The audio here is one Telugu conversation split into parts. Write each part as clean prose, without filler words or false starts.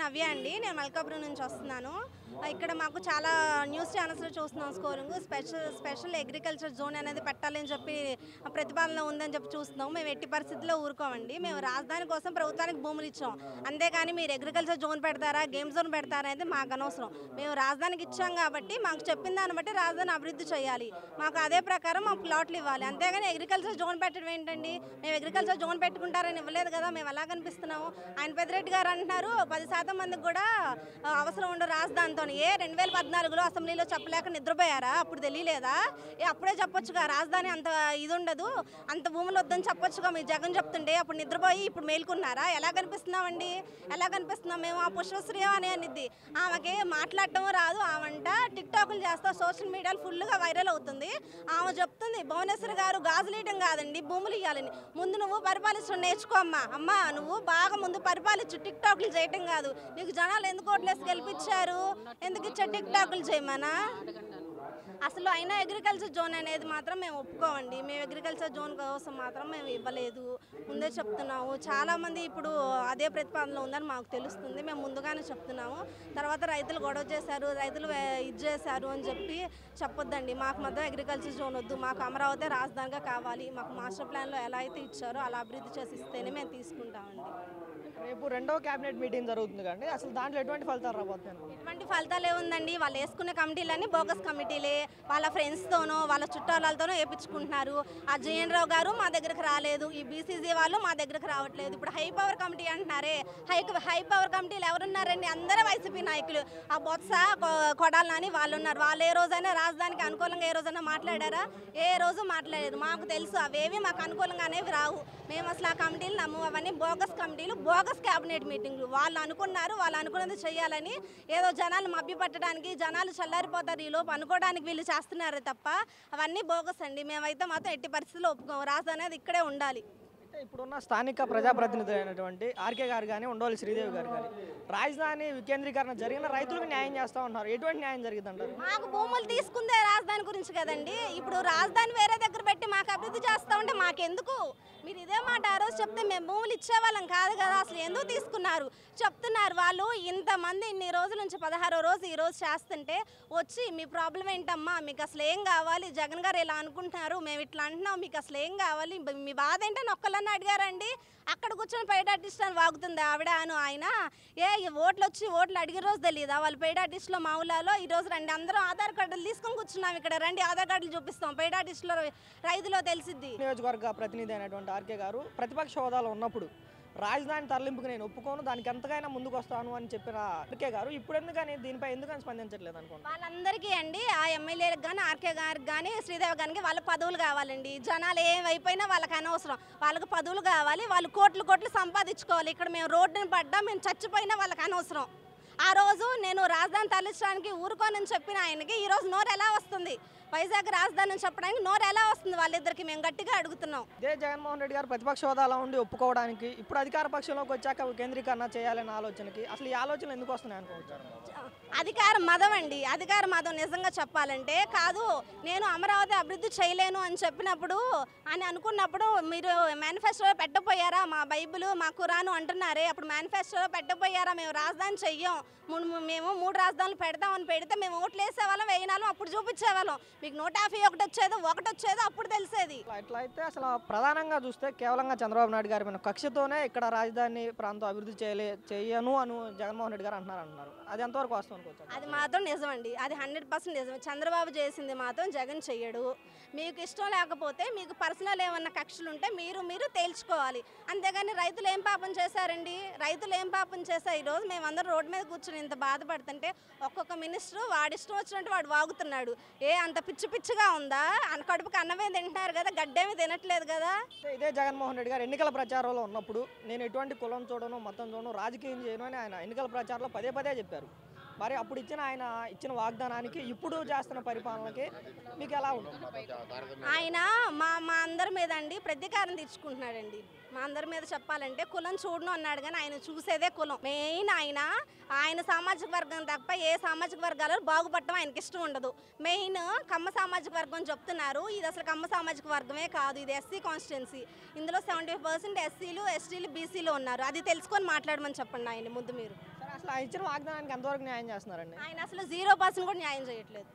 నవ్య అండి. నేను మల్కాపురం నుంచి వస్తున్నాను. ఇక్కడ మాకు చాలా న్యూస్ ఛానల్స్లో చూస్తున్నాం స్కోరింగ్. స్పెషల్ అగ్రికల్చర్ జోన్ అనేది పెట్టాలని చెప్పి ప్రతిపాదన ఉందని చెప్పి చూస్తున్నాం. మేము ఎట్టి పరిస్థితుల్లో ఊరుకోమండి. మేము రాజధాని కోసం ప్రభుత్వానికి భూములు ఇచ్చాం. అంతేగాని మీరు అగ్రికల్చర్ జోన్ పెడతారా, గేమ్ జోన్ పెడతారా అనేది మాకు అనవసరం. మేము రాజధానికి ఇచ్చాం కాబట్టి మాకు చెప్పిన దాన్ని బట్టి రాజధాని అభివృద్ధి చేయాలి. మాకు అదే ప్రకారం మాకు ప్లాట్లు ఇవ్వాలి. అంతేగాని అగ్రికల్చర్ జోన్ పెట్టడం ఏంటండి? మేము అగ్రికల్చర్ జోన్ పెట్టుకుంటారని ఇవ్వలేదు కదా. మేము ఎలా కనిపిస్తున్నాము? ఆయన పెద్దిరెడ్డి గారు అంటున్నారు 10% మందికి కూడా అవసరం ఉండదు రాజధానితో. 2014లో అసెంబ్లీలో చెప్పలేక నిద్రపోయారా? అప్పుడు తెలియలేదా? అప్పుడే చెప్పొచ్చుగా రాజధాని అంత ఇది ఉండదు, అంత భూములు వద్దని చెప్పొచ్చుగా. మీరు జగన్ చెప్తుంటే అప్పుడు నిద్రపోయి ఇప్పుడు మేల్కొన్నారా? ఎలా కనిపిస్తున్నామండి? ఎలా కనిపిస్తున్నాం మేము? ఆ పుష్పశ్రీ అని అనిద్ది, ఆమెకి మాట్లాడటం రాదు. ఆమంట టిక్టాక్లు చేస్తా సోషల్ మీడియాలో ఫుల్గా వైరల్ అవుతుంది. ఆమె చెప్తుంది భువనేశ్వర్ గారు గాజులేయటం కాదండి, భూములు ఇవ్వాలని. ముందు నువ్వు పరిపాలించడం నేర్చుకో అమ్మా. నువ్వు బాగా ముందు పరిపాలించు, టిక్టాక్లు చేయటం కాదు. నీకు జనాలు ఎందుకు ఓట్లేసి గెలిపించారు? ఎందుకు ఇచ్చా టిక్టాక్లు చేయమనా? అసలు అయినా అగ్రికల్చర్ జోన్ అనేది మాత్రం మేము ఒప్పుకోమండి. మేము అగ్రికల్చర్ జోన్ కోసం మాత్రం మేము ఇవ్వలేదు, ముందే చెప్తున్నాము. చాలామంది ఇప్పుడు అదే ప్రతిపాదనలో ఉందని మాకు తెలుస్తుంది. మేము ముందుగానే చెప్తున్నాము. తర్వాత రైతులు గొడవ చేశారు, రైతులు ఇది చేశారు అని చెప్పి చెప్పొద్దండి. మాకు మాత్రం అగ్రికల్చర్ జోన్ వద్దు, మాకు అమరావతి రాజధానిగా కావాలి. మాకు మాస్టర్ ప్లాన్లో ఎలా అయితే ఇచ్చారో అలా అభివృద్ధి చేసి ఇస్తేనే మేము తీసుకుంటామండి. రేపు రెండవ క్యాబినెట్ మీటింగ్ జరుగుతుంది కండి, అసలు దాంట్లో ఎటువంటి ఫలితాలు రాబోతున్నాయి? ఎటువంటి ఫలితాలు ఏముందండి? వాళ్ళు వేసుకునే కమిటీలన్నీ బోగస్ కమిటీలే. వాళ్ళ ఫ్రెండ్స్తోనో వాళ్ళ చుట్టాలతోనో వేయించుకుంటున్నారు. ఆ జయన్ రావు గారు మా దగ్గరకు రాలేదు, ఈ బీసీసీ వాళ్ళు మా దగ్గరకు రావట్లేదు. ఇప్పుడు హై పవర్ కమిటీ అంటున్నారే, హై పవర్ కమిటీలు ఎవరున్నారండి? అందరూ వైసీపీ నాయకులు. ఆ బొత్స కొడాలని వాళ్ళు ఉన్నారు. వాళ్ళు ఏ రోజైనా రాజధానికి అనుకూలంగా ఏ రోజైనా మాట్లాడారా? ఏ రోజు మాట్లాడలేదు. మాకు తెలుసు అవేవి మాకు అనుకూలంగా అనేవి రావు. మేము అసలు ఆ కమిటీలు నమ్ము. అవన్నీ బోగస్ కమిటీలు, బోగస్ క్యాబినెట్ మీటింగ్లు. వాళ్ళు అనుకున్నారు, వాళ్ళు అనుకున్నది చేయాలని, ఏదో జనాలు మభ్యపెట్టడానికి, జనాలు చల్లారిపోతారు ఈలోపు అనుకోవడానికి వీళ్ళు చేస్తున్నారు తప్ప అవన్నీ బోగస్ అండి. మేమైతే మాత్రం ఎట్టి పరిస్థితుల్లో ఒప్పుకోము. రాజధాని అనేది ఇక్కడే ఉండాలి. ఇప్పుడున్న స్థానిక ప్రజాప్రతినిధులు అయినటువంటి ఆర్కే గారు కానీ, ఉండవల్లి శ్రీదేవి గారు కానీ రాజధాని వికేంద్రీకరణ జరిగిన రైతులకు న్యాయం చేస్తూ ఉన్నారు. ఎటువంటి న్యాయం జరిగిందంటారు? మాకు భూములు తీసుకుందే రాజధాని గురించి కదండి. ఇప్పుడు రాజధాని వేరే దగ్గర పెట్టి మాకు అభివృద్ధి చేస్తూ ఉంటే మాకెందుకు? మీరు ఇదే మాట ఆ రోజు చెప్తే మేము భూములు ఇచ్చేవాళ్ళం కాదు కదా. అసలు ఎందుకు తీసుకున్నారు చెప్తున్నారు. వాళ్ళు ఇంతమంది ఇన్ని రోజుల నుంచి 16వ రోజు ఈరోజు చేస్తుంటే వచ్చి మీ ప్రాబ్లం ఏంటమ్మా, మీకు అసలు ఏం కావాలి, జగన్ గారు ఇలా అనుకుంటున్నారు, మేము ఇట్లా అంటున్నాం, మీకు అసలు ఏం కావాలి, మీ బాధ ఏంటని ఒక్కళ్ళని అడిగారండి? అక్కడ కూర్చొని పెయిడ్ ఆర్టిస్ట్ అని వాగుతుంది ఆవిడ అను ఆయన. ఓట్లు అడిగే రోజు తెలియదా? వాళ్ళు పెయిడ్ ఆర్టిస్టులో మా ఊళ్ళలో ఈరోజు రండి, అందరం ఆధార్ కార్డులు తీసుకొని కూర్చున్నాం ఇక్కడ, రండి ఆధార్ కార్డులు చూపిస్తాం, పెయిడ్ ఆర్టిస్టులో రైతులో తెలిసిద్ది. నియోజకవర్గ ప్రతినిధి అయినటువంటి ఆర్కే గారు ప్రతిపక్ష హోదాలో ఉన్నప్పుడు రాజధాని తరలింపుకు నేను ఒప్పుకోను, దానికి ఎంతకైనా ముందుకు వస్తాను అని చెప్పిన ఆర్కే గారు ఇప్పుడు ఎందుకని దీనిపై ఎందుకని స్పందించట్లేదు అనుకోండి? వాళ్ళందరికీ అండి, ఆ ఎమ్మెల్యేలకు కానీ ఆర్కే గారికి కానీ శ్రీదేవి గారికి వాళ్ళ పదవులు కావాలండి. జనాలు ఏమైపోయినా వాళ్ళకి అనవసరం. వాళ్ళకి పదవులు కావాలి, వాళ్ళు కోట్లు సంపాదించుకోవాలి. ఇక్కడ మేము రోడ్డుని పడ్డా, మేము చచ్చిపోయినా వాళ్ళకి అనవసరం. ఆ రోజు నేను రాజధాని తరలించడానికి ఊరుకోనని చెప్పిన ఆయనకి ఈరోజు నోరు ఎలా వస్తుంది? వైజాగ్ రాజధాని అని చెప్పడానికి నోరు ఎలా వస్తుంది? వాళ్ళిద్దరికి మేము గట్టిగా అడుగుతున్నాం. ఇదే జగన్మోహన్ రెడ్డి గారు ప్రతిపక్ష హోదాలో ఉండి ఒప్పుకోవడానికి ఇప్పుడు అధికార పక్షంలోకి వచ్చాక కేంద్రీకరణ చేయాలనే ఆలోచనకి అసలు ఈ ఆలోచనలు ఎందుకు వస్తున్నాయి అనుకోవచ్చు? అధికార మదం అండి. అధికార మదం నిజంగా చెప్పాలంటే కాదు. నేను అమరావతి అభివృద్ధి చేయలేను అని చెప్పినప్పుడు అని అనుకున్నప్పుడు మీరు మేనిఫెస్టోలో పెట్టపోయారా? మా బైబిల్ మా ఖురాను అంటున్నారే, అప్పుడు మేనిఫెస్టోలో పెట్టపోయారా? మేము రాజధాని చెయ్యం, మేము 3 రాజధానులు పెడతామని పెడితే మేము ఓట్లు వేసేవాళ్ళం, వేయినాళ్ళం, అప్పుడు చూపించేవాళ్ళం. మీకు 150 ఒకటి వచ్చేదో అప్పుడు తెలిసేది. ఇట్లా అయితే అసలు ప్రధానంగా చూస్తే కేవలంగా చంద్రబాబు నాయుడు గారి మీద కక్షతోనే ఇక్కడ రాజధాని ప్రాంతం అభివృద్ధి చేయను అని జగన్మోహన్ రెడ్డి గారు అంటున్నారు. అది ఎంతవరకు వాస్తవం అనుకోవచ్చు? అది మాత్రం నిజమండి. అది 100% నిజమే. చంద్రబాబు చేసింది మాత్రం జగన్ చెయ్యడు. మీకు ఇష్టం లేకపోతే, మీకు పర్సనల్ ఏమన్నా కక్షలు ఉంటే మీరు తేల్చుకోవాలి. అంతేగాని రైతులు ఏం పాపం చేశారండి? రైతులు ఏం పాపం చేశారు? ఈరోజు మేమందరం రోడ్డు మీద కూర్చొని ఇంత బాధపడుతుంటే ఒక్కొక్క మినిస్టర్ వాడిష్టం వచ్చినట్టు వాడు వాగుతున్నాడు. అంత పిచ్చిగా ఉందా? కడుపుకి అన్నమే తింటున్నారు కదా, గడ్డేమీ తినట్లేదు కదా. ఇదే జగన్మోహన్ రెడ్డి గారు ఎన్నికల ప్రచారంలో ఉన్నప్పుడు నేను ఎటువంటి కులం చూడను, మతం చూడను, రాజకీయం చేయను అని ఆయన ఎన్నికల ప్రచారంలో పదే చెప్పారు. మరి అప్పుడు ఆయన ఇచ్చిన వాగ్దానానికి ఇప్పుడు చేస్తున్న పరిపాలనకి మీకు ఎలా ఉంటుంది? ఆయన మా అందరి మీద అండి ప్రతీకారం తీర్చుకుంటున్నాడండి. మా అందరి మీద చెప్పాలంటే కులం చూడను అన్నాడు కానీ ఆయన చూసేదే కులం. మెయిన్ ఆయన సామాజిక వర్గం తప్ప ఏ సామాజిక వర్గాలలో బాగుపడటం ఆయనకి ఇష్టం ఉండదు. మెయిన్ కమ్మ సామాజిక వర్గం చెప్తున్నారు. ఇది అసలు కమ్మ సామాజిక వర్గమే కాదు, ఇది ఎస్సీ కాన్స్టిట్యున్సీ. ఇందులో 75% ఎస్సీలు, ఎస్టీలు, బీసీలు ఉన్నారు. అది తెలుసుకొని మాట్లాడమని చెప్పండి ఆయన ముందు మీరు. మరి అసలు ఆయన ఇచ్చిన వాగ్దానానికి ఎంతవరకు న్యాయం చేస్తున్నారండి? ఆయన అసలు 0% కూడా న్యాయం చేయట్లేదు.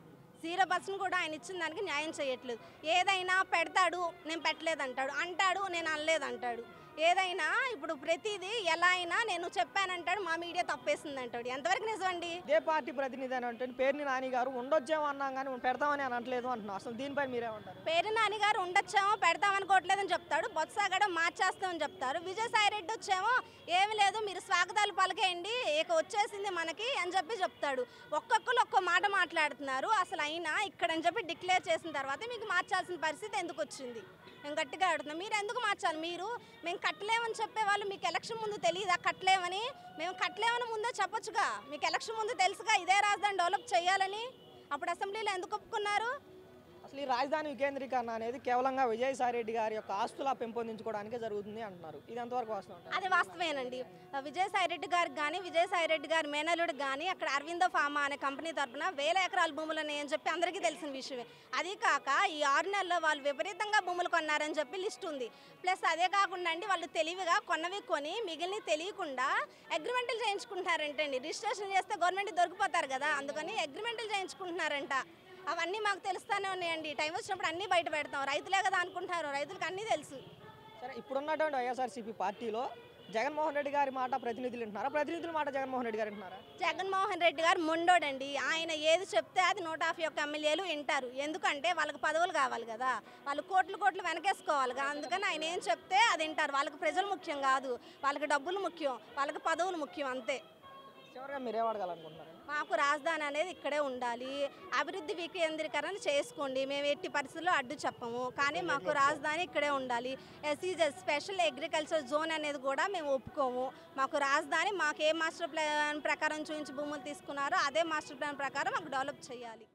0% కూడా ఆయన ఇచ్చిన దానికి న్యాయం చేయట్లేదు. ఏదైనా పెడతాడు, నేను పెట్టలేదు అంటాడు, అంటాడు నేను అనలేదు అంటాడు. ఏదైనా ఇప్పుడు ప్రతిదీ ఎలా అయినా నేను చెప్పానంటాడు, మా మీడియా తప్పేసింది అంటాడు. ఎంతవరకు నిజమండి? ఇదే పార్టీ ప్రతినిధి అని అంటే పేర్ని నాని గారు ఉండొచ్చేమో అన్నాం కానీ పెడతామని అనట్లేదు అంటున్నాం. అసలు దీనిపై మీరేమంటారు? పేరు నాని గారు ఉండొచ్చేమో పెడతామనుకోవట్లేదని చెప్తాడు, బొత్స గడ మార్చేస్తామని చెప్తారు. విజయసాయి రెడ్డి వచ్చేమో ఏమి లేదు మీరు స్వాగతాలు పలికేయండి ఇక వచ్చేసింది మనకి అని చెప్పి చెప్తాడు. ఒక్కొక్కరు ఒక్కో మాట మాట్లాడుతున్నారు. అసలు అయినా ఇక్కడ అని చెప్పి డిక్లేర్ చేసిన తర్వాత మీకు మార్చాల్సిన పరిస్థితి ఎందుకు వచ్చింది? మేము గట్టిగా అడుగుతున్నాం, మీరు ఎందుకు మార్చాలి? మేము కట్టలేమని చెప్పేవాళ్ళు మీకు ఎలక్షన్ ముందు తెలియదా కట్టలేమని? మేము కట్టలేమని ముందే చెప్పొచ్చుగా, మీకు ఎలక్షన్ ముందు తెలుసుగా ఇదే రాజధాని డెవలప్ చేయాలని. అప్పుడు అసెంబ్లీలో ఎందుకు ఒప్పుకున్నారు? అసలు ఈ రాజధాని వికేంద్రీకరణ అనేది కేవలంగా విజయసాయి రెడ్డి గారి యొక్క ఆస్తుల పెంపొందించుకోవడానికే జరుగుతుంది అంటున్నారు. ఇది ఎంతవరకు వాస్తవం? అది వాస్తవేనండి. విజయసాయి రెడ్డి గారికి కానీ విజయసాయి రెడ్డి గారి మేనల్లుడికి కానీ అక్కడ అరవిందో ఫార్మా అనే కంపెనీ తరఫున 1000 ఎకరాల భూములని అని చెప్పి అందరికీ తెలిసిన విషయమే. అది కాక ఈ 6 నెలల్లో వాళ్ళు విపరీతంగా భూములు కొన్నారని చెప్పి లిస్ట్ ఉంది. ప్లస్ అదే కాకుండా అండి వాళ్ళు తెలివిగా కొన్నవి కొని మిగిలిన తెలియకుండా అగ్రిమెంట్లు చేయించుకుంటున్నారంటండి. రిజిస్ట్రేషన్ చేస్తే గవర్నమెంట్ దొరికిపోతారు కదా, అందుకని అగ్రిమెంట్లు చేయించుకుంటున్నారంట. అవన్నీ మాకు తెలుస్తూనే ఉన్నాయండి. టైం వచ్చినప్పుడు అన్నీ బయట పెడతాం. రైతులే కదా అనుకుంటారు, రైతులకు అన్నీ తెలుసు. సరే, ఇప్పుడున్నటువంటి వైఎస్ఆర్సీపీ పార్టీలో జగన్మోహన్ రెడ్డి గారి మాట ప్రతినిధులు వింటున్నారా, ప్రతినిధుల మాట జగన్మోహన్ రెడ్డి గారు వింటున్నారా? జగన్మోహన్ రెడ్డి గారు మొండోడండి. ఆయన ఏది చెప్తే అది 150 ఎమ్మెల్యేలు వింటారు. ఎందుకంటే వాళ్ళకి పదవులు కావాలి కదా, వాళ్ళు కోట్లు వెనకేసుకోవాలి కదా. అందుకని ఆయన ఏం చెప్తే అది వింటారు. వాళ్ళకి ప్రజలు ముఖ్యం కాదు, వాళ్ళకి డబ్బులు ముఖ్యం, వాళ్ళకి పదవులు ముఖ్యం అంతే. చివరిగా మీరేం అడగాలనుకుంటున్నారు? మాకు రాజధాని అనేది ఇక్కడే ఉండాలి, అభివృద్ధి వికేంద్రీకరణ చేసుకోండి, మేము ఎట్టి పరిస్థితుల్లో అడ్డు చెప్పము, కానీ మాకు రాజధాని ఇక్కడే ఉండాలి. ఎస్ఈజెడ్ స్పెషల్ అగ్రికల్చర్ జోన్ అనేది కూడా మేము ఒప్పుకోము. మాకు రాజధాని మాకు ఏ మాస్టర్ ప్లాన్ ప్రకారం చూపించి భూములు తీసుకున్నారో అదే మాస్టర్ ప్లాన్ ప్రకారం మాకు డెవలప్ చేయాలి.